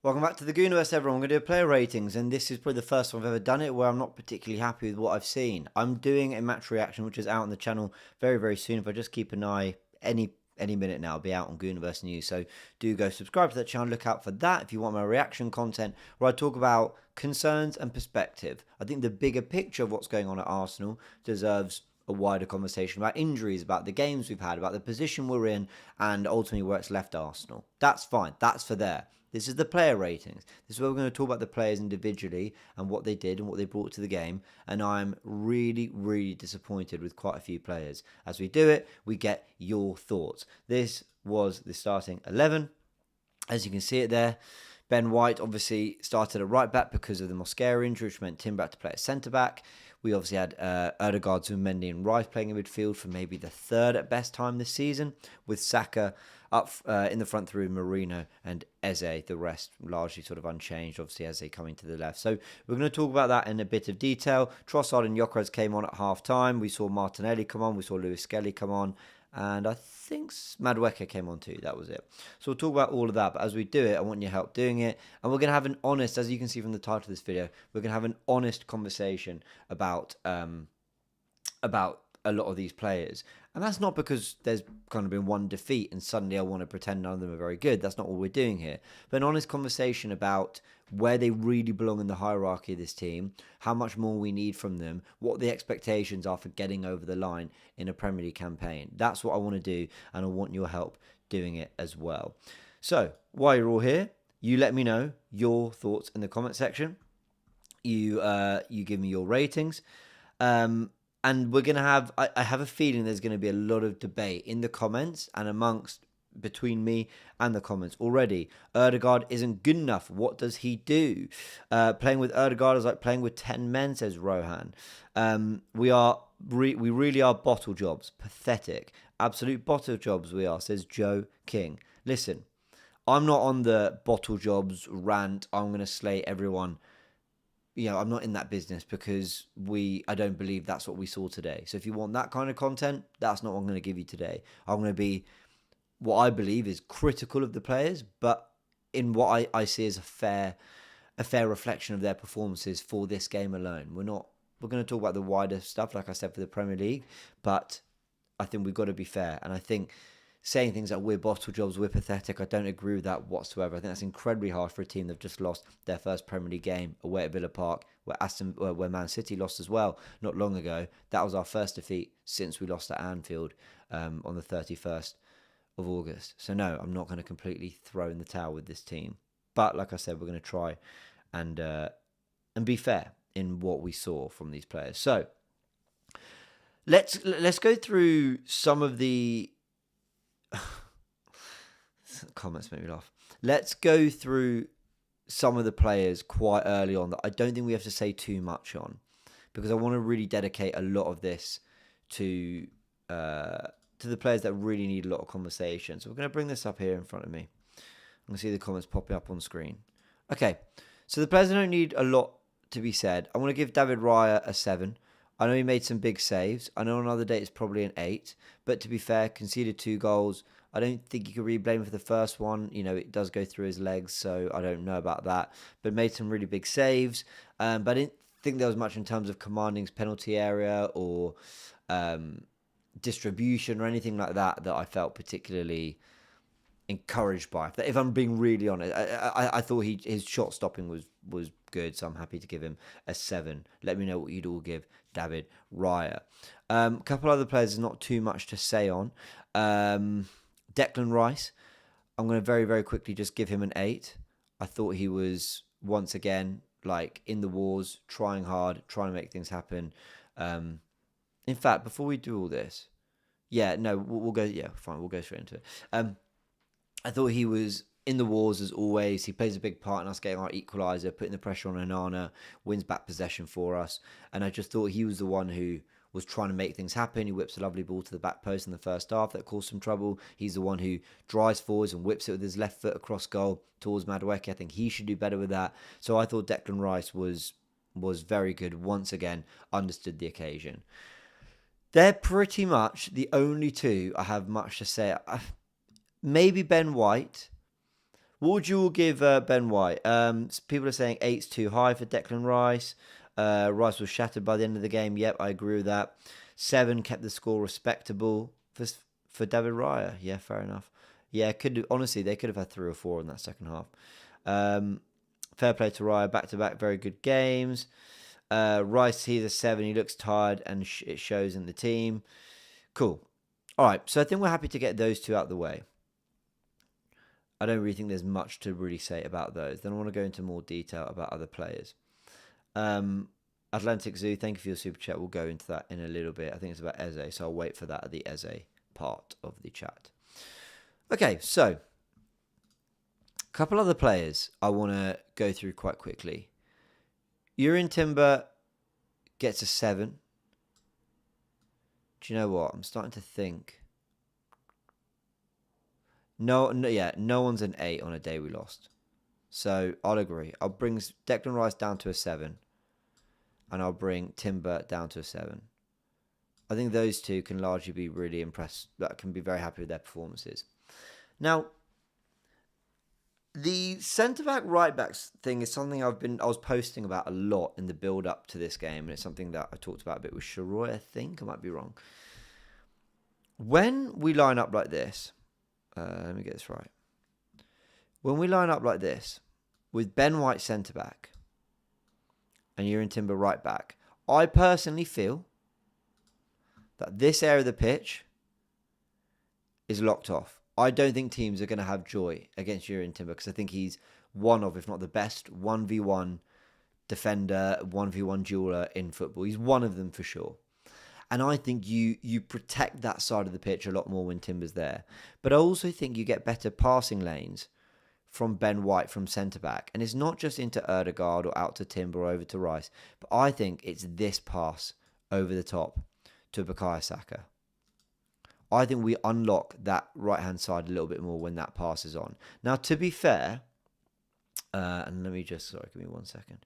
Welcome back to the Goonerverse, everyone. We're going to do player ratings, and this is probably the first time I've ever done it where I'm not particularly happy with what I've seen. I'm doing a match reaction, which is out on the channel very, very soon. If I just keep an eye, any minute now, it'll be out on Goonerverse News. So do go subscribe to that channel. Look out for that if you want my reaction content, where I talk about concerns and perspective. I think the bigger picture of what's going on at Arsenal deserves a wider conversation about injuries, about the games we've had, about the position we're in, and ultimately where it's left Arsenal. That's fine. That's for there. This is the player ratings. This is where we're going to talk about the players individually and what they did and what they brought to the game. And I'm really, really disappointed with quite a few players. As we do it, we get your thoughts. This was the starting 11. As you can see it there, Ben White obviously started at right back because of the Mosquera injury, which meant Timber had to play at centre back. We obviously had Odegaard, Zubimendi and Rice playing in midfield for maybe the third at best time this season, with Saka up in the front through Marino and Eze, the rest largely sort of unchanged, obviously Eze coming to the left. So we're going to talk about that in a bit of detail. Trossard and Gyökeres came on at half-time. We saw Martinelli come on. We saw Lewis Skelly come on. And I think Madueke came on too. That was it. So we'll talk about all of that. But as we do it, I want your help doing it. And we're going to have an honest, as you can see from the title of this video, we're going to have an honest conversation about a lot of these players. And that's not because there's kind of been one defeat and suddenly I want to pretend none of them are very good. That's not what we're doing here. But an honest conversation about where they really belong in the hierarchy of this team, how much more we need from them, what the expectations are for getting over the line in a Premier League campaign. That's what I want to do, and I want your help doing it as well. So, while you're all here, you let me know your thoughts in the comment section. You give me your ratings. And we're going to have, I have a feeling there's going to be a lot of debate in the comments and between me and the comments already. Odegaard isn't good enough. What does he do? Playing with Odegaard is like playing with 10 men, says Rohan. We really are bottle jobs. Pathetic. Absolute bottle jobs we are, says Joe King. Listen, I'm not on the bottle jobs rant. I'm going to slay everyone. I'm not in that business because I don't believe that's what we saw today. So if you want that kind of content, that's not what I'm going to give you today. I'm going to be what I believe is critical of the players, but in what I see as a fair reflection of their performances for this game alone. We're going to talk about the wider stuff, like I said, for the Premier League, but I think we've got to be fair. And I think saying things like we're bottle jobs, we're pathetic, I don't agree with that whatsoever. I think that's incredibly harsh for a team that have just lost their first Premier League game away at Villa Park, where Man City lost as well not long ago. That was our first defeat since we lost at Anfield on the 31st of August. So no, I'm not going to completely throw in the towel with this team. But like I said, we're going to try and be fair in what we saw from these players. So let's go through some of the comments make me laugh. Let's go through some of the players quite early on that I don't think we have to say too much on, because I want to really dedicate a lot of this to the players that really need a lot of conversation. So we're going to bring this up here in front of me. I'm going to see the comments popping up on screen. Okay, so the players that don't need a lot to be said. I want to give David Raya a 7. I know he made some big saves. I know on other days it's probably an 8. But to be fair, conceded 2 goals. I don't think you can really blame him for the first one. It does go through his legs, so I don't know about that. But made some really big saves. But I didn't think there was much in terms of commanding his penalty area or distribution or anything like that I felt particularly encouraged by. If I'm being really honest, I thought his shot stopping was good, so I'm happy to give him a 7. Let me know what you'd all give David Raya. A couple other players, there's not too much to say on. Declan Rice, I'm going to very, very quickly just give him an 8. I thought he was, once again, like in the wars, trying hard, trying to make things happen. In fact, before we do all this, we'll go, fine, we'll go straight into it. I thought he was in the wars as always. He plays a big part in us getting our equaliser, putting the pressure on Onana, wins back possession for us. And I just thought he was the one who was trying to make things happen. He whips a lovely ball to the back post in the first half that caused some trouble. He's the one who drives forwards and whips it with his left foot across goal towards Madueke. I think he should do better with that. So I thought Declan Rice was very good. Once again, understood the occasion. They're pretty much the only two I have much to say. Maybe Ben White, What would you all give Ben White? People are saying 8's too high for Declan Rice. Rice was shattered by the end of the game. Yep, I agree with that. 7 kept the score respectable for David Raya. Yeah, fair enough. Yeah, honestly, they could have had 3 or 4 in that second half. Fair play to Raya, back-to-back very good games. Rice, he's a 7. He looks tired, and it shows in the team. Cool. All right, so I think we're happy to get those 2 out of the way. I don't really think there's much to really say about those. Then I want to go into more detail about other players. Atlantic Zoo, thank you for your super chat. We'll go into that in a little bit. I think it's about Eze, so I'll wait for that at the Eze part of the chat. Okay, so a couple other players I want to go through quite quickly. Urin Timber gets a 7. Do you know what? I'm starting to think. No one's an 8 on a day we lost. So I'll agree. I'll bring Declan Rice down to a 7. And I'll bring Timber down to a 7. I think those 2 can largely be really impressed. That can be very happy with their performances. Now, the centre-back, right-backs thing is something I was posting about a lot in the build-up to this game. And it's something that I talked about a bit with Sharoy, I think. I might be wrong. When we line up like this... let me get this right. When we line up like this, with Ben White centre-back and Urin Timber right-back, I personally feel that this area of the pitch is locked off. I don't think teams are going to have joy against Urin Timber because I think he's one of, if not the best, 1v1 defender, 1v1 dueler in football. He's one of them for sure. And I think you protect that side of the pitch a lot more when Timber's there. But I also think you get better passing lanes from Ben White from centre-back. And it's not just into Erdegaard or out to Timber or over to Rice. But I think it's this pass over the top to Bukayo Saka. I think we unlock that right-hand side a little bit more when that pass is on. Now, to be fair, and let me just, sorry, give me 1 second.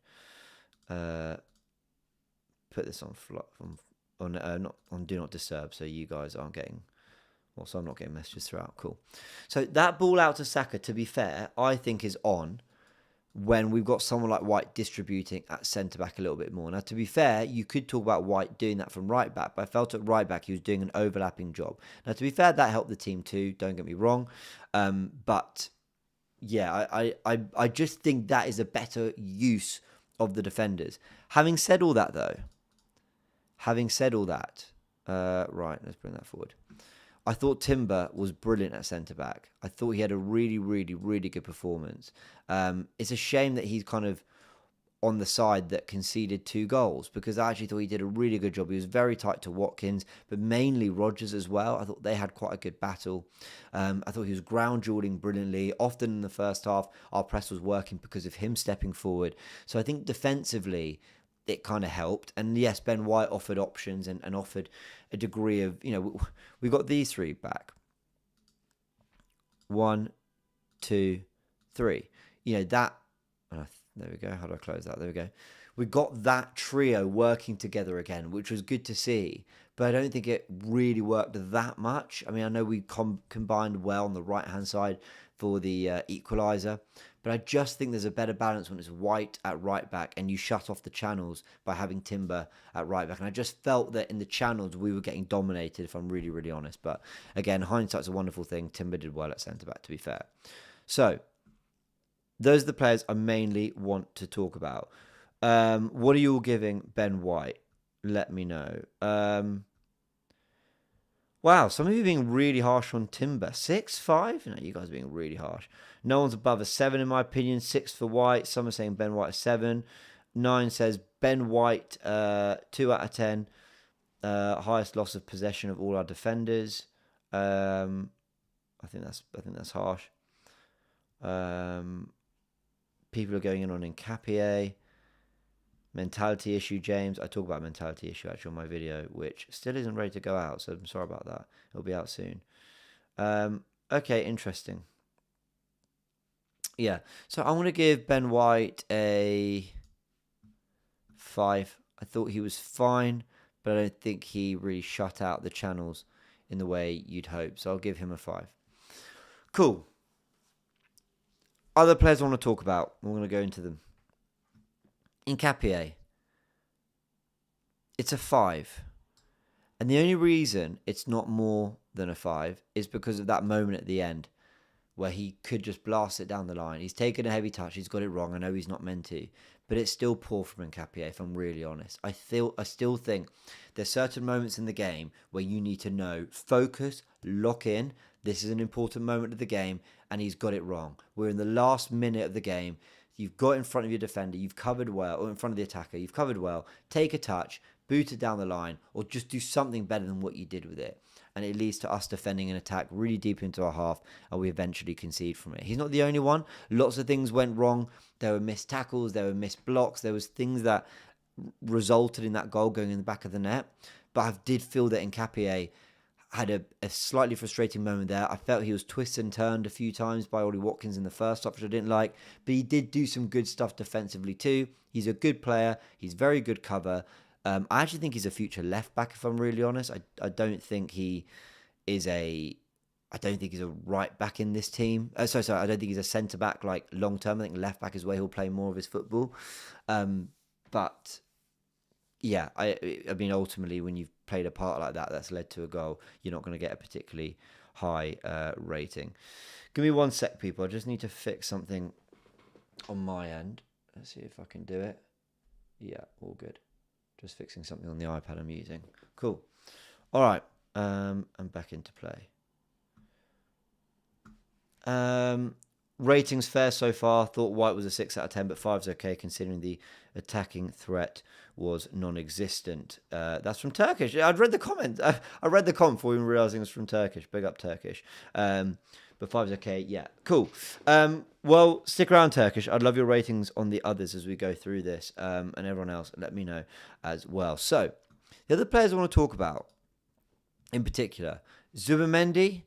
Put this on not on Do Not Disturb, so you guys aren't getting... Well, so I'm not getting messages throughout. Cool. So that ball out to Saka, to be fair, I think is on when we've got someone like White distributing at centre-back a little bit more. Now, to be fair, you could talk about White doing that from right-back, but I felt at right-back he was doing an overlapping job. Now, to be fair, that helped the team too, don't get me wrong. But, yeah, I just think that is a better use of the defenders. Having said all that, though, right, let's bring that forward. I thought Timber was brilliant at centre-back. I thought he had a really, really, really good performance. It's a shame that he's kind of on the side that conceded 2 goals because I actually thought he did a really good job. He was very tight to Watkins, but mainly Rodgers as well. I thought they had quite a good battle. I thought he was ground dueling brilliantly. Often in the first half, our press was working because of him stepping forward. So I think defensively, it kind of helped. And yes, Ben White offered options and offered a degree of, we got these 3 back. 1, 2, 3. That, there we go. How do I close that? There we go. We got that trio working together again, which was good to see. But I don't think it really worked that much. I mean, I know we combined well on the right-hand side for the equaliser. But I just think there's a better balance when it's White at right-back and you shut off the channels by having Timber at right-back. And I just felt that in the channels we were getting dominated, if I'm really, really honest. But again, hindsight's a wonderful thing. Timber did well at centre-back, to be fair. So, those are the players I mainly want to talk about. What are you all giving Ben White? Let me know. Wow, some of you are being really harsh on Timber. 6-5? No, you guys are being really harsh. No one's above a 7 in my opinion. 6 for White. Some are saying Ben White a 7. 9 says Ben White 2 out of 10. Highest loss of possession of all our defenders. I think that's harsh. People are going in on Nkapie. Mentality issue, James. I talk about mentality issue actually on my video, which still isn't ready to go out, so I'm sorry about that. It'll be out soon. Okay, interesting. Yeah, so I want to give Ben White a 5. I thought he was fine, but I don't think he really shut out the channels in the way you'd hope, so I'll give him a 5. Cool. Other players I want to talk about. We're going to go into them. Nkapie, it's a 5. And the only reason it's not more than a 5 is because of that moment at the end where he could just blast it down the line. He's taken a heavy touch. He's got it wrong. I know he's not meant to. But it's still poor from Nkapie, if I'm really honest. I still think there's certain moments in the game where you need to know, focus, lock in. This is an important moment of the game, and he's got it wrong. We're in the last minute of the game. You've got in front of your defender. You've covered well, or in front of the attacker. You've covered well. Take a touch, boot it down the line, or just do something better than what you did with it. And it leads to us defending an attack really deep into our half, and we eventually concede from it. He's not the only one. Lots of things went wrong. There were missed tackles, there were missed blocks, there was things that resulted in that goal going in the back of the net. But I did feel that Nkapie had a slightly frustrating moment there. I felt he was twisted and turned a few times by Ollie Watkins in the first half, which I didn't like. But he did do some good stuff defensively too. He's a good player. He's very good cover. I actually think he's a future left back, if I'm really honest. I don't think he is a... I don't think he's a right back in this team. I don't think he's a centre back like long term. I think left back is where he'll play more of his football. But yeah, I mean, ultimately, when you've played a part like that, that's led to a goal, you're not going to get a particularly high rating. Give me 1 sec, people. I just need to fix something on my end. Let's see if I can do it. Yeah, all good. Just fixing something on the iPad I'm using. Cool. All right. I'm back into play. Ratings fair so far. Thought White was a 6 out of 10, but 5's okay considering the attacking threat was non-existent. That's from Turkish. I'd read the comment. I read the comment before even realizing it was from Turkish. Big up Turkish. But 5's okay. Yeah, cool. Well, stick around, Turkish. I'd love your ratings on the others as we go through this. And everyone else, let me know as well. So, the other players I want to talk about, in particular, Zubimendi,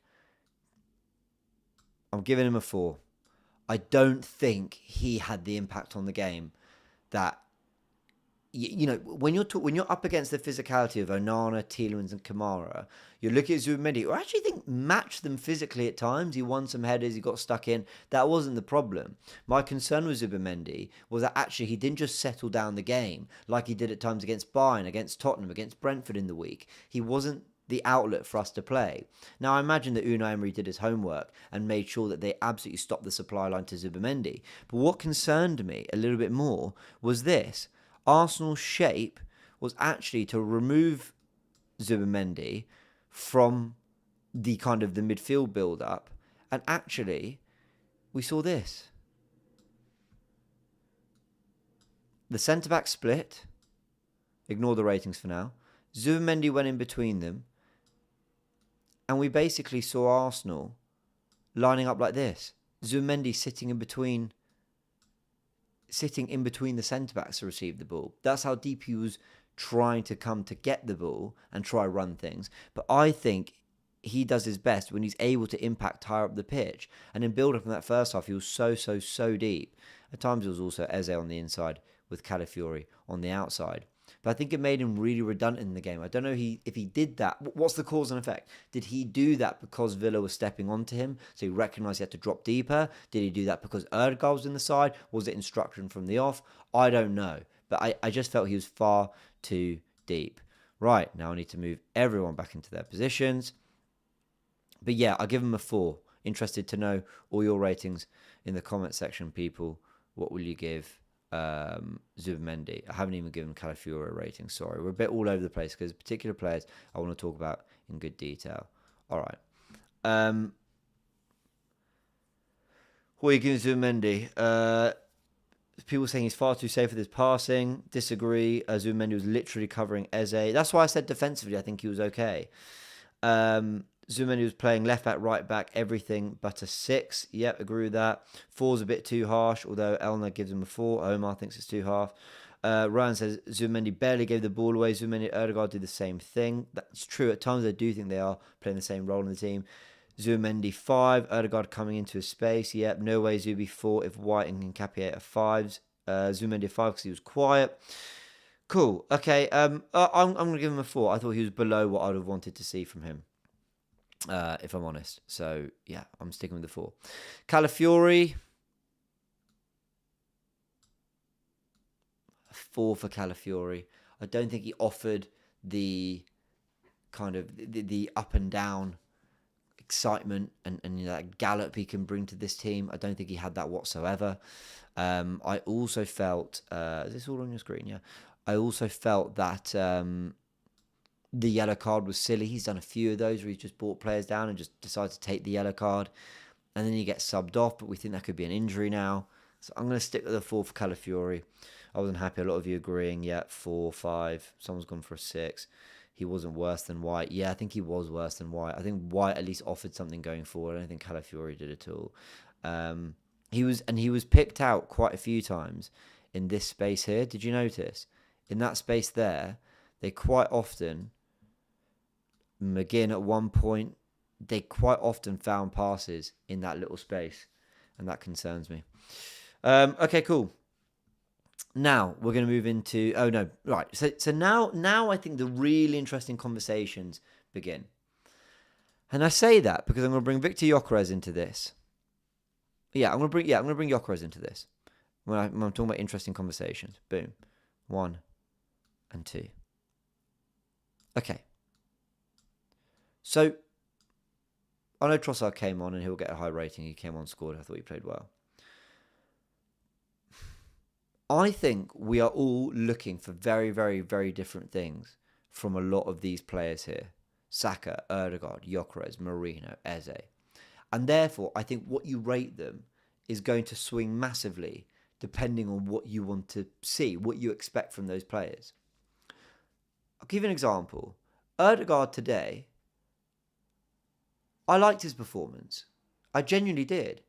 I'm giving him a 4. I don't think he had the impact on the game that, you know, when you're up against the physicality of Onana, Tielemans and Kamara, you're looking at Zubimendi, who I actually think matched them physically at times. He won some headers, he got stuck in. That wasn't the problem. My concern with Zubimendi was that actually he didn't just settle down the game like he did at times against Bayern, against Tottenham, against Brentford in the week. He wasn't the outlet for us to play. Now, I imagine that Unai Emery did his homework and made sure that they absolutely stopped the supply line to Zubimendi. But what concerned me a little bit more was this. Arsenal's shape was actually to remove Zubimendi from the kind of the midfield build-up. And actually, we saw this. The centre-back split. Ignore the ratings for now. Zubimendi went in between them. And we basically saw Arsenal lining up like this. Zubimendi sitting in between the centre-backs to receive the ball. That's how deep he was trying to come to get the ball and try run things. But I think he does his best when he's able to impact higher up the pitch. And in build-up in that first half, he was so deep. At times, it was also Eze on the inside with Calafiori on the outside. But I think it made him really redundant in the game. I don't know if he did that. What's the cause and effect? Did he do that because Villa was stepping onto him, so he recognised he had to drop deeper? Did he do that because Ødegaard was in the side? Was it instruction from the off? I don't know. But I just felt he was far too deep. Right, now I need to move everyone back into their positions. But yeah, I'll give him a 4. Interested to know all your ratings in the comment section, people. What will you give Zubimendi? I haven't even given Calafiori a rating, sorry. We're a bit all over the place because particular players I want to talk about in good detail. All right. What are you giving Zubimendi? People saying he's far too safe with his passing. Disagree. Zubimendi was literally covering Eze. That's why I said defensively I think he was okay. Zubimendi was playing left back, right back, everything but a 6. Yep, agree with that. 4's a bit too harsh, although Elna gives him a 4. Omar thinks it's too harsh. Ryan says Zubimendi barely gave the ball away. Zubimendi and Ødegaard did the same thing. That's true. At times I do think they are playing the same role in the team. Zubimendi 5. Ødegaard coming into his space. Yep, no way Zubi 4 if White and Nkapie are 5s. Zubimendi 5 because he was quiet. Cool. Okay. I'm going to give him a 4. I thought he was below what I would have wanted to see from him. If I'm honest. So, yeah, I'm sticking with the 4. Calafiori, A 4 for Calafiori. I don't think he offered the kind of the up and down excitement and that gallop he can bring to this team. I don't think he had that whatsoever. I also felt, is this all on your screen? Yeah. I also felt that the yellow card was silly. He's done a few of those where he's just brought players down and just decided to take the yellow card. And then he gets subbed off, but we think that could be an injury now. So I'm going to stick with the 4 for Calafiori. I wasn't happy. A lot of you agreeing. Yeah, 4, 5. Someone's gone for a 6. He wasn't worse than White. Yeah, I think he was worse than White. I think White at least offered something going forward. I don't think Calafiori did at all. He was picked out quite a few times in this space here. Did you notice? In that space there, they quite often, McGinn at one point, they quite often found passes in that little space. And that concerns me. Okay, cool. Now we're going to move into. Oh no, right. So now I think the really interesting conversations begin, and I say that because I'm going to bring Victor Gyökeres into this. I'm going to bring Gyökeres into this when I'm talking about interesting conversations. Boom, 1 and 2. Okay. So I know Trossard came on and he'll get a high rating. He came on, scored. I thought he played well. I think we are all looking for very, very, very different things from a lot of these players here. Saka, Ødegaard, Gyökeres, Marino, Eze. And therefore, I think what you rate them is going to swing massively depending on what you want to see, what you expect from those players. I'll give you an example. Ødegaard today, I liked his performance. I genuinely did.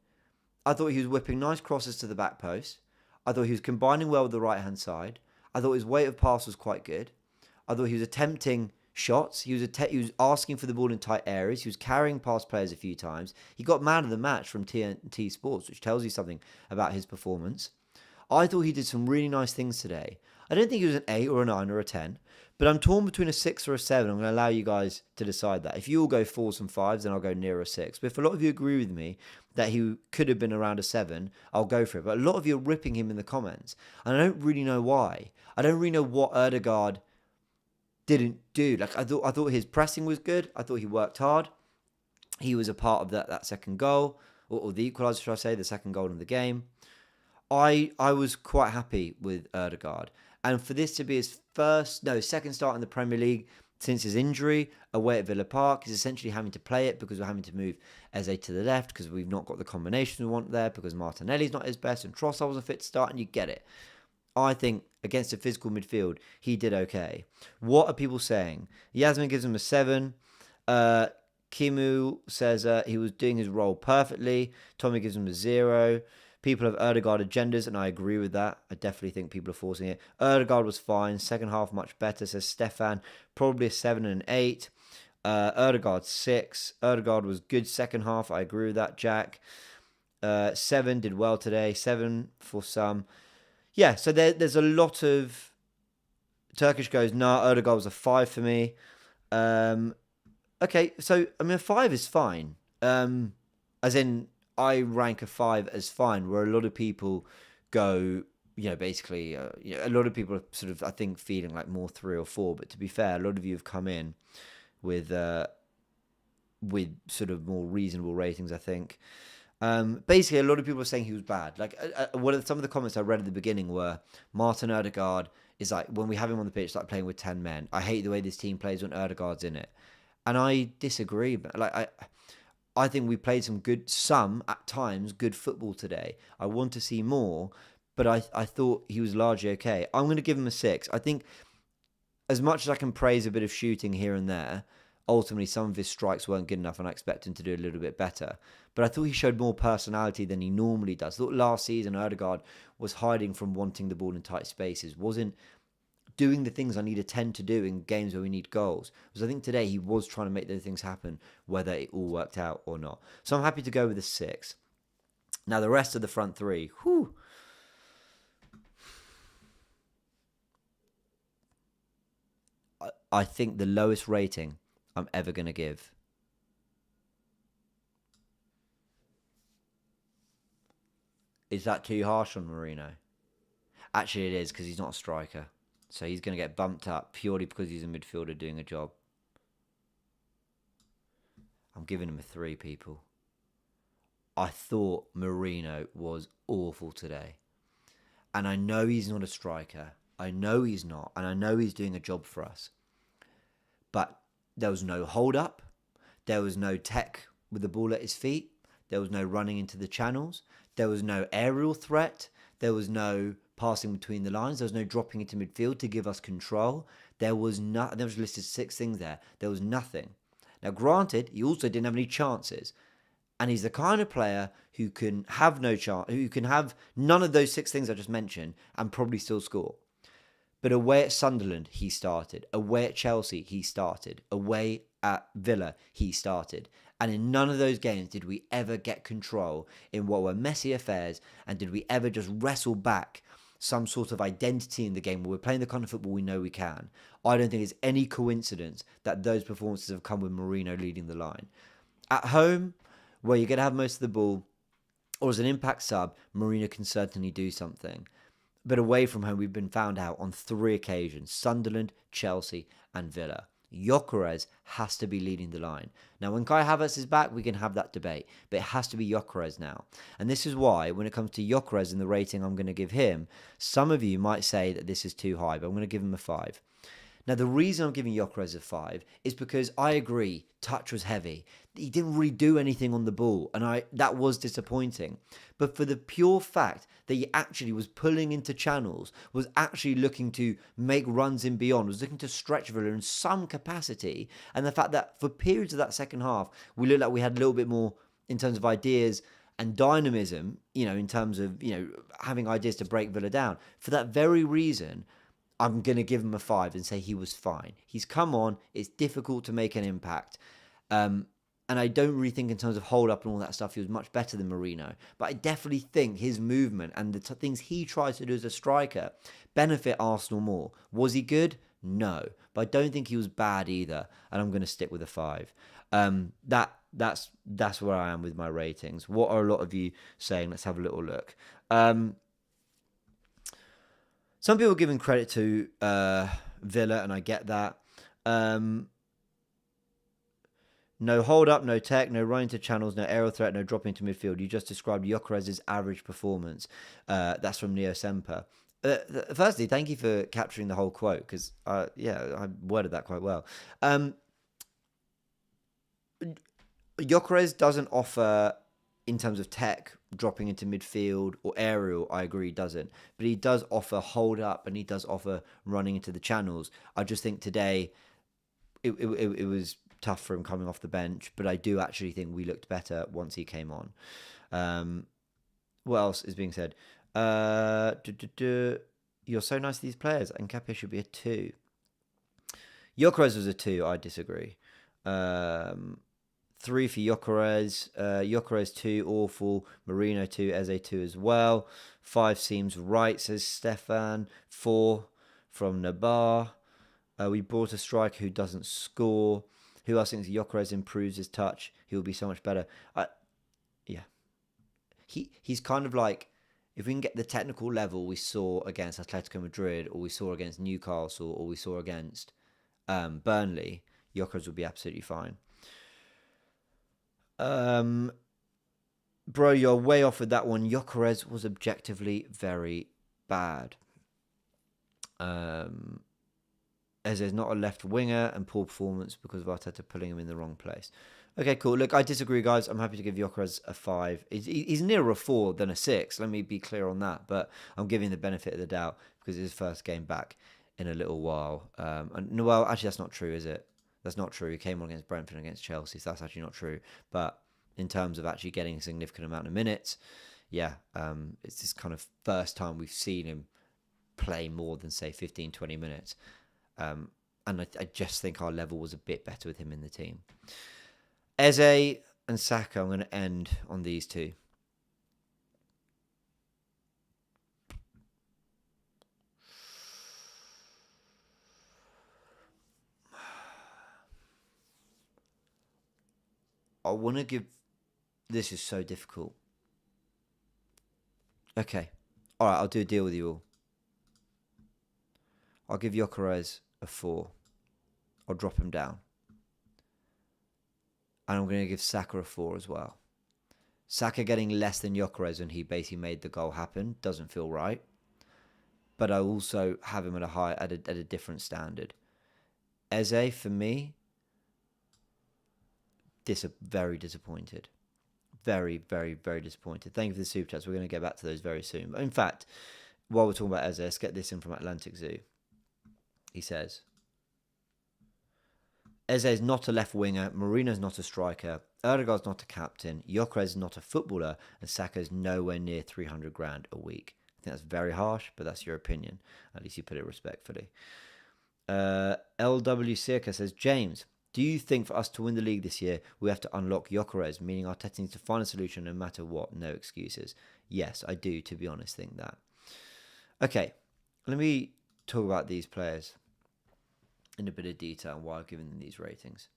I thought he was whipping nice crosses to the back post. I thought he was combining well with the right-hand side. I thought his weight of pass was quite good. I thought he was attempting shots. He was asking for the ball in tight areas. He was carrying past players a few times. He got man of the match from TNT Sports, which tells you something about his performance. I thought he did some really nice things today. I don't think he was an 8 or a 9 or a 10, but I'm torn between a 6 or a 7. I'm going to allow you guys to decide that. If you all go 4s and 5s, then I'll go near a 6. But if a lot of you agree with me that he could have been around a 7, I'll go for it. But a lot of you are ripping him in the comments, and I don't really know why. I don't really know what Ødegaard didn't do. Like I thought his pressing was good. I thought he worked hard. He was a part of that second goal, or the equaliser, should I say, the second goal in the game. I was quite happy with Ødegaard. And for this to be his second start in the Premier League since his injury away at Villa Park, he's essentially having to play it because we're having to move Eze to the left because we've not got the combination we want there, because Martinelli's not his best and Trossard wasn't fit to start, and you get it. I think against a physical midfield, he did okay. What are people saying? Yasmin gives him a 7. Kimu says he was doing his role perfectly. Tommy gives him a 0. People have Ødegaard agendas, and I agree with that. I definitely think people are forcing it. Ødegaard was fine. Second half, much better, says Stefan. Probably a 7 and an 8. Ødegaard, 6. Ødegaard was good second half. I agree with that, Jack. 7 did well today. 7 for some. Yeah, so there's a lot of... Turkish goes, nah, Ødegaard was a 5 for me. Okay, so, I mean, a 5 is fine. As in... I rank a 5 as fine, where a lot of people go, basically, a lot of people are sort of, I think, feeling like more 3 or 4. But to be fair, a lot of you have come in with sort of more reasonable ratings, I think. Basically, a lot of people are saying he was bad. Like, some of the comments I read at the beginning were, Martin Ødegaard is like, when we have him on the pitch, like playing with 10 men. I hate the way this team plays when Ødegaard's in it. And I disagree. But I think we played at times, good football today. I want to see more, but I thought he was largely okay. I'm going to give him a 6. I think as much as I can praise a bit of shooting here and there, ultimately some of his strikes weren't good enough and I expect him to do a little bit better. But I thought he showed more personality than he normally does. I thought last season Ødegaard was hiding from wanting the ball in tight spaces, wasn't doing the things I need to tend to do in games where we need goals. Because I think today he was trying to make those things happen, whether it all worked out or not. So I'm happy to go with a 6. Now the rest of the front 3, whew. I think the lowest rating I'm ever going to give. Is that too harsh on Marino? Actually, it is because he's not a striker. So he's going to get bumped up purely because he's a midfielder doing a job. I'm giving him a 3, people. I thought Marino was awful today. And I know he's not a striker. I know he's not. And I know he's doing a job for us. But there was no hold up. There was no tech with the ball at his feet. There was no running into the channels. There was no aerial threat. There was no passing between the lines. There was no dropping into midfield to give us control. There was listed 6 things there. There was nothing. Now, granted, he also didn't have any chances. And he's the kind of player who can have no chance, who can have none of those 6 things I just mentioned and probably still score. But away at Sunderland, he started. Away at Chelsea, he started. Away at Villa, he started. And in none of those games did we ever get control in what were messy affairs, and did we ever just wrestle back some sort of identity in the game where we're playing the kind of football we know we can. I don't think it's any coincidence that those performances have come with Marino leading the line. At home, where you're going to have most of the ball, or as an impact sub, Marino can certainly do something. But away from home, we've been found out on 3 occasions: Sunderland, Chelsea, and Villa. Gyökeres has to be leading the line. Now, when Kai Havertz is back, we can have that debate, but it has to be Gyökeres now. And this is why, when it comes to Gyökeres and the rating I'm going to give him, some of you might say that this is too high, but I'm going to give him a 5. Now, the reason I'm giving Gyökeres a 5 is because I agree, touch was heavy. He didn't really do anything on the ball, and that was disappointing. But for the pure fact that he actually was pulling into channels, was actually looking to make runs in beyond, was looking to stretch Villa in some capacity, and the fact that for periods of that second half, we looked like we had a little bit more in terms of ideas and dynamism, in terms of, having ideas to break Villa down. For that very reason, I'm going to give him a 5 and say he was fine. He's come on. It's difficult to make an impact. And I don't really think in terms of hold up and all that stuff, he was much better than Marino. But I definitely think his movement and the things he tries to do as a striker benefit Arsenal more. Was he good? No. But I don't think he was bad either. And I'm going to stick with a 5. That's where I am with my ratings. What are a lot of you saying? Let's have a little look. Some people are giving credit to Villa, and I get that. No hold up, no tech, no running to channels, no aerial threat, no dropping into midfield. You just described Gyökeres' average performance. That's from Neo Semper. Firstly, thank you for capturing the whole quote, because I worded that quite well. Gyökeres doesn't offer, in terms of tech, dropping into midfield or aerial. I agree, he doesn't. But he does offer hold up, and he does offer running into the channels. I just think today it was tough for him coming off the bench, but I do actually think we looked better once he came on. What else is being said? You're so nice to these players, and Nkapia should be a 2. Gyökeres was a 2. I disagree. 3 for Gyökeres. Gyökeres 2, awful. Marino 2, Eze 2 as well. 5 seems right, says Stefan. 4 from Nabar. We brought a striker who doesn't score. Who else thinks Gyökeres improves his touch? He will be so much better. He's kind of like, if we can get the technical level we saw against Atletico Madrid, or we saw against Newcastle, or we saw against Burnley, Gyökeres will be absolutely fine. Bro, you're way off with that one. Gyökeres was objectively very bad. As there's not a left winger, and poor performance because of Arteta pulling him in the wrong place. Okay, cool. Look, I disagree, guys. I'm happy to give Gyökeres a 5. He's nearer a 4 than a 6. Let me be clear on that. But I'm giving the benefit of the doubt because it's his first game back in a little while. Well, actually, that's not true, is it? That's not true. He came on against Brentford and against Chelsea, so that's actually not true. But in terms of actually getting a significant amount of minutes, it's this kind of first time we've seen him play more than, say, 15, 20 minutes. And I just think our level was a bit better with him in the team. Eze and Saka, I'm going to end on these 2. I want to give... This is so difficult. Okay. All right, I'll do a deal with you all. I'll give Gyökeres a 4. I'll drop him down. And I'm going to give Saka a 4 as well. Saka getting less than Gyökeres when he basically made the goal happen doesn't feel right. But I also have him at a different standard. Eze, for me, very disappointed. Very, very, very disappointed. Thank you for the super chats. We're going to get back to those very soon. But in fact, while we're talking about Eze, let's get this in from Atlantic Zoo. He says, Eze is not a left winger, Mourinho's not a striker, Ødegaard's not a captain, Gyökeres is not a footballer, and Saka is nowhere near 300 grand a week. I think that's very harsh, but that's your opinion. At least you put it respectfully. LW Circa says, James, do you think for us to win the league this year, we have to unlock Gyökeres, meaning Arteta needs to find a solution no matter what? No excuses. Yes, I do, to be honest, think that. Okay, let me talk about these players in a bit of detail while giving them these ratings.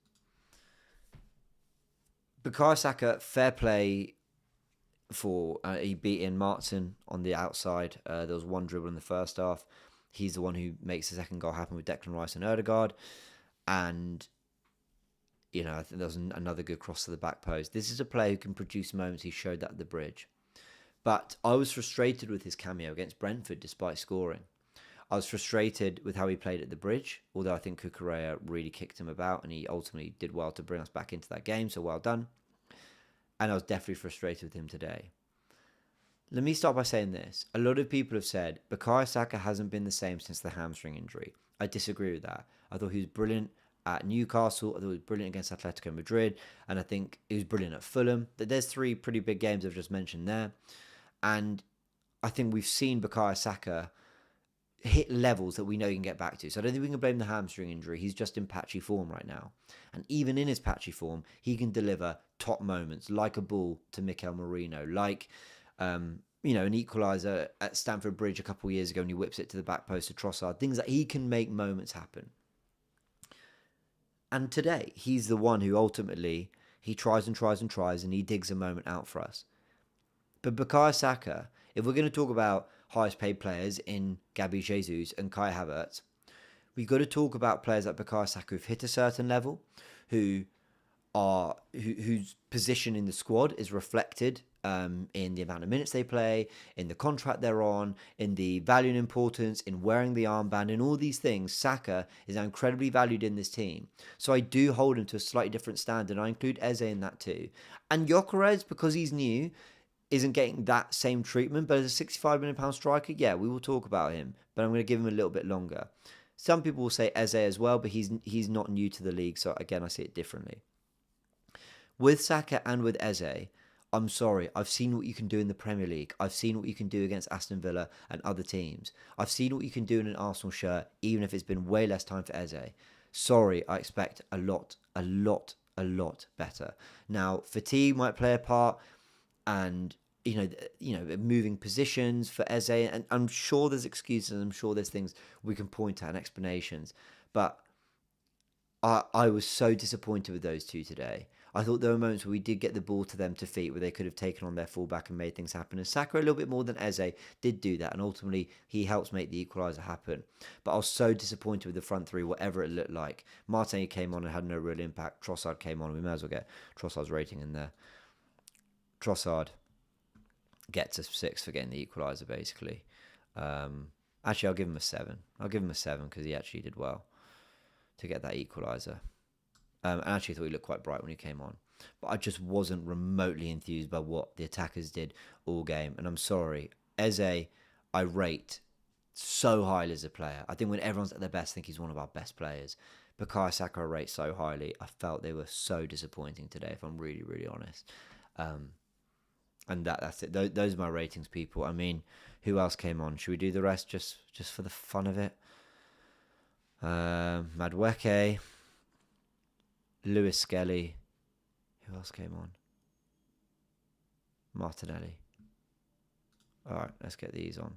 Bukayo Saka, fair play for he beat in Martin on the outside. There was one dribble in the first half. He's the one who makes the second goal happen with Declan Rice and Ødegaard. And, you know, I think there was another good cross to the back post. This is a player who can produce moments. He showed that at the Bridge. But I was frustrated with his cameo against Brentford despite scoring. I was frustrated with how he played at the Bridge, although I think Cucurella really kicked him about and he ultimately did well to bring us back into that game, so well done. And I was definitely frustrated with him today. Let me start by saying this. A lot of people have said Bukayo Saka hasn't been the same since the hamstring injury. I disagree with that. I thought he was brilliant at Newcastle. I thought he was brilliant against Atletico Madrid. And I think he was brilliant at Fulham. There's 3 pretty big games I've just mentioned there. And I think we've seen Bukayo Saka hit levels that we know he can get back to. So I don't think we can blame the hamstring injury. He's just in patchy form right now. And even in his patchy form, he can deliver top moments, like a ball to Mikel Merino, like, an equaliser at Stamford Bridge a couple of years ago when he whips it to the back post to Trossard. Things that he can make moments happen. And today, he's the one who ultimately, he tries and tries and tries and he digs a moment out for us. But Bukayo Saka, if we're going to talk about highest paid players in Gabi Jesus and Kai Havertz, we've got to talk about players like Bukayo Saka who've hit a certain level, whose position in the squad is reflected in the amount of minutes they play, in the contract they're on, in the value and importance, in wearing the armband, in all these things. Saka is now incredibly valued in this team. So I do hold him to a slightly different standard. I include Eze in that too. And Gyökeres, because he's new, isn't getting that same treatment, but as a £65 million striker, yeah, we will talk about him, but I'm going to give him a little bit longer. Some people will say Eze as well, but he's not new to the league, so again, I see it differently. With Saka and with Eze, I'm sorry, I've seen what you can do in the Premier League. I've seen what you can do against Aston Villa and other teams. I've seen what you can do in an Arsenal shirt, even if it's been way less time for Eze. Sorry, I expect a lot better. Now, fatigue might play a part, and moving positions for Eze, and I'm sure there's excuses, I'm sure there's things we can point at and explanations, but I was so disappointed with those two today. I thought there were moments where we did get the ball to them to feet, where they could have taken on their fullback and made things happen, and Saka a little bit more than Eze did do that, and ultimately he helps make the equaliser happen. But I was so disappointed with the front 3, whatever it looked like. Martin came on and had no real impact. Trossard came on, we may as well get Trossard's rating in there. Trossard gets a 6 for getting the equaliser, basically. Actually, I'll give him a 7. I'll give him a 7 because he actually did well to get that equaliser. I actually thought he looked quite bright when he came on. But I just wasn't remotely enthused by what the attackers did all game. And I'm sorry, Eze, I rate so highly as a player. I think when everyone's at their best, I think he's one of our best players. Bukayo Saka I rate so highly. I felt they were so disappointing today, if I'm really, really honest. And that's it. Those are my ratings, people. I mean, who else came on? Should we do the rest just for the fun of it? Madueke, Lewis Skelly. Who else came on? Martinelli. All right, let's get these on.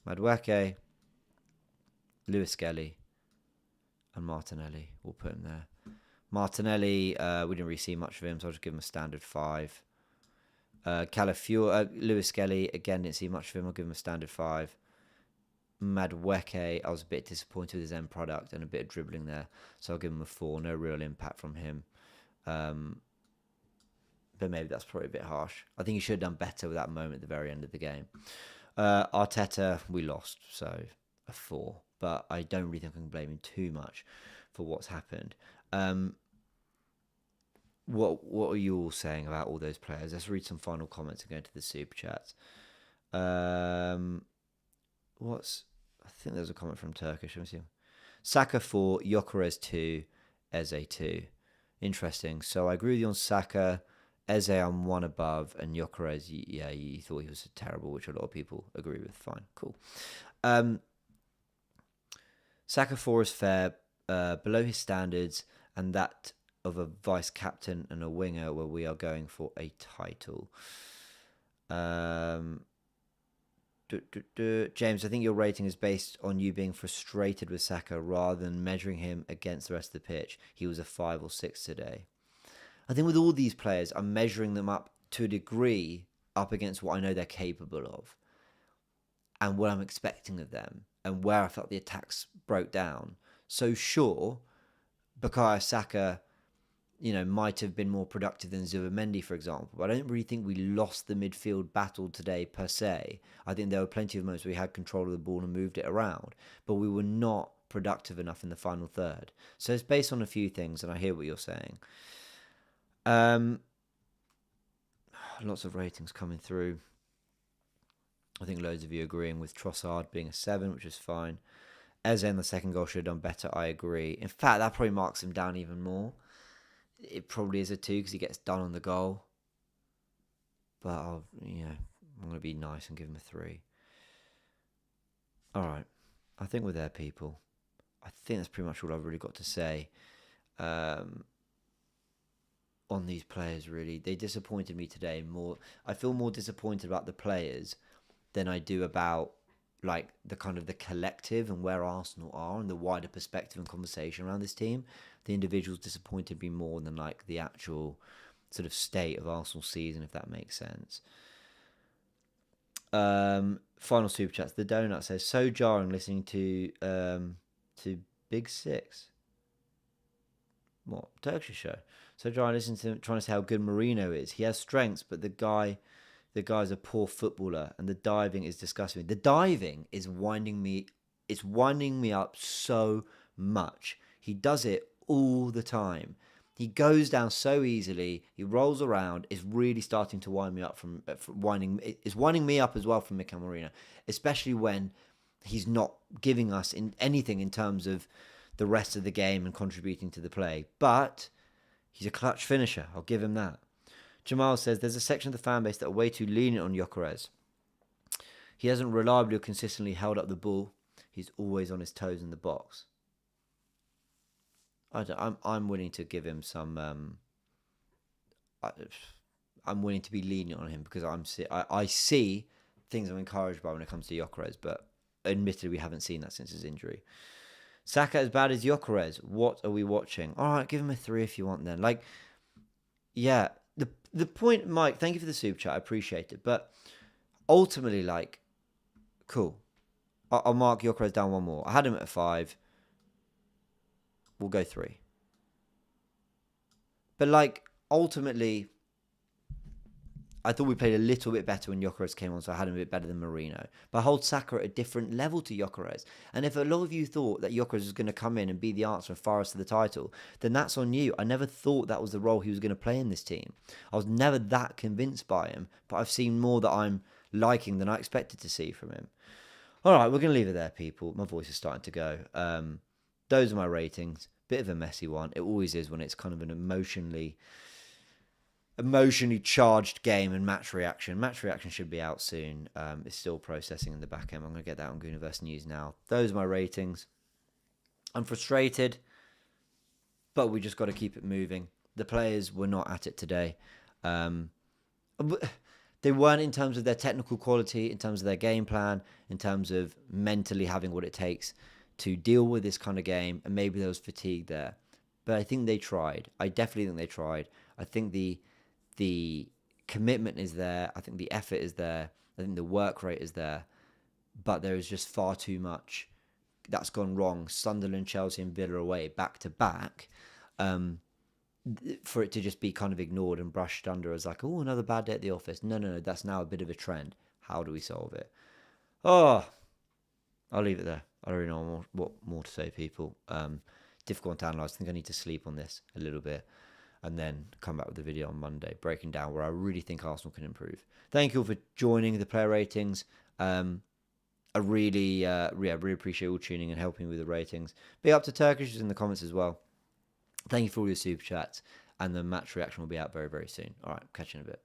Madueke, Lewis Skelly, and Martinelli. We'll put him there. Martinelli, we didn't really see much of him, so I'll just give him a standard 5. Calafiore, Lewis Skelly, again, didn't see much of him. I'll give him a standard 5. Madweke, I was a bit disappointed with his end product and a bit of dribbling there. So I'll give him a 4. No real impact from him. But maybe that's probably a bit harsh. I think he should have done better with that moment at the very end of the game. Arteta, we lost, so a 4. But I don't really think I can blame him too much for what's happened. What are you all saying about all those players? Let's read some final comments and go into the super chats. I think there's a comment from Turkish. Let me see. Saka 4, Gyökeres 2, Eze 2. Interesting. So I agree with you on Saka. Eze, I'm 1 above, and Gyökeres, yeah, you thought he was terrible, which a lot of people agree with. Fine, cool. Saka 4 is fair, below his standards, and that of a vice captain and a winger, where we are going for a title. James, I think your rating is based on you being frustrated with Saka rather than measuring him against the rest of the pitch. He was a 5 or 6 today. I think with all these players, I'm measuring them up to a degree up against what I know they're capable of and what I'm expecting of them and where I felt the attacks broke down. So sure, Bukayo Saka, might have been more productive than Zubimendi, for example. But I don't really think we lost the midfield battle today per se. I think there were plenty of moments where we had control of the ball and moved it around, but we were not productive enough in the final third. So it's based on a few things, and I hear what you're saying. Lots of ratings coming through. I think loads of you agreeing with Trossard being a 7, which is fine. Eze in the second goal should have done better. I agree. In fact, that probably marks him down even more. It probably is a 2 because he gets done on the goal. But I'm going to be nice and give him a 3. All right. I think we're there, people. I think that's pretty much all I've really got to say. On these players, really. They disappointed me today more. I feel more disappointed about the players than I do about the kind of the collective and where Arsenal are and the wider perspective and conversation around this team. The individuals disappointed me more than the actual sort of state of Arsenal's season, if that makes sense. Final super chats. The Donut says, so jarring listening to Big Six. What? Turkish show. So jarring listening to him trying to say how good Mourinho is. He has strengths, but the guy's a poor footballer, and the diving is disgusting. The diving is winding me. It's winding me up so much. He does it all the time. He goes down so easily. He rolls around. It's really starting to wind me up from winding. It's winding me up as well from Mikel Mourinho, especially when he's not giving us anything in terms of the rest of the game and contributing to the play. But he's a clutch finisher. I'll give him that. Jamal says, there's a section of the fan base that are way too lenient on Gyökeres. He hasn't reliably or consistently held up the ball. He's always on his toes in the box. I'm willing to give him some... I'm willing to be lenient on him because I see things I'm encouraged by when it comes to Gyökeres, but admittedly we haven't seen that since his injury. Saka as bad as Gyökeres. What are we watching? All right, give him a 3 if you want then. Yeah... The point, Mike, thank you for the super chat. I appreciate it. But ultimately, cool. I'll mark Gyökeres down 1 more. I had him at a 5. We'll go 3. But, ultimately, I thought we played a little bit better when Gyökeres came on, so I had him a bit better than Mourinho. But I hold Saka at a different level to Gyökeres. And if a lot of you thought that Gyökeres was going to come in and be the answer and fire us to the title, then that's on you. I never thought that was the role he was going to play in this team. I was never that convinced by him, but I've seen more that I'm liking than I expected to see from him. All right, we're going to leave it there, people. My voice is starting to go. Those are my ratings. Bit of a messy one. It always is when it's kind of an emotionally charged game and match reaction. Match reaction should be out soon. It's still processing in the back end. I'm going to get that on Goonerverse News now. Those are my ratings. I'm frustrated, but we just got to keep it moving. The players were not at it today. They weren't in terms of their technical quality, in terms of their game plan, in terms of mentally having what it takes to deal with this kind of game, and maybe there was fatigue there. But I think they tried. I definitely think they tried. I think the commitment is there. I think the effort is there. I think the work rate is there. but there is just far too much that's gone wrong. Sunderland, Chelsea, and Villa away back to back. For it to just be kind of ignored and brushed under as like, oh, another bad day at the office. No, that's now a bit of a trend. How do we solve it? Oh, I'll leave it there. I don't really know what more to say, people. Difficult to analyse. I think I need to sleep on this a little bit and then come back with a video on Monday, breaking down where I really think Arsenal can improve. Thank you all for joining the player ratings. I really appreciate all tuning and helping with the ratings. Be up to Turkish in the comments as well. Thank you for all your super chats, and the match reaction will be out very, very soon. All right, catch you in a bit.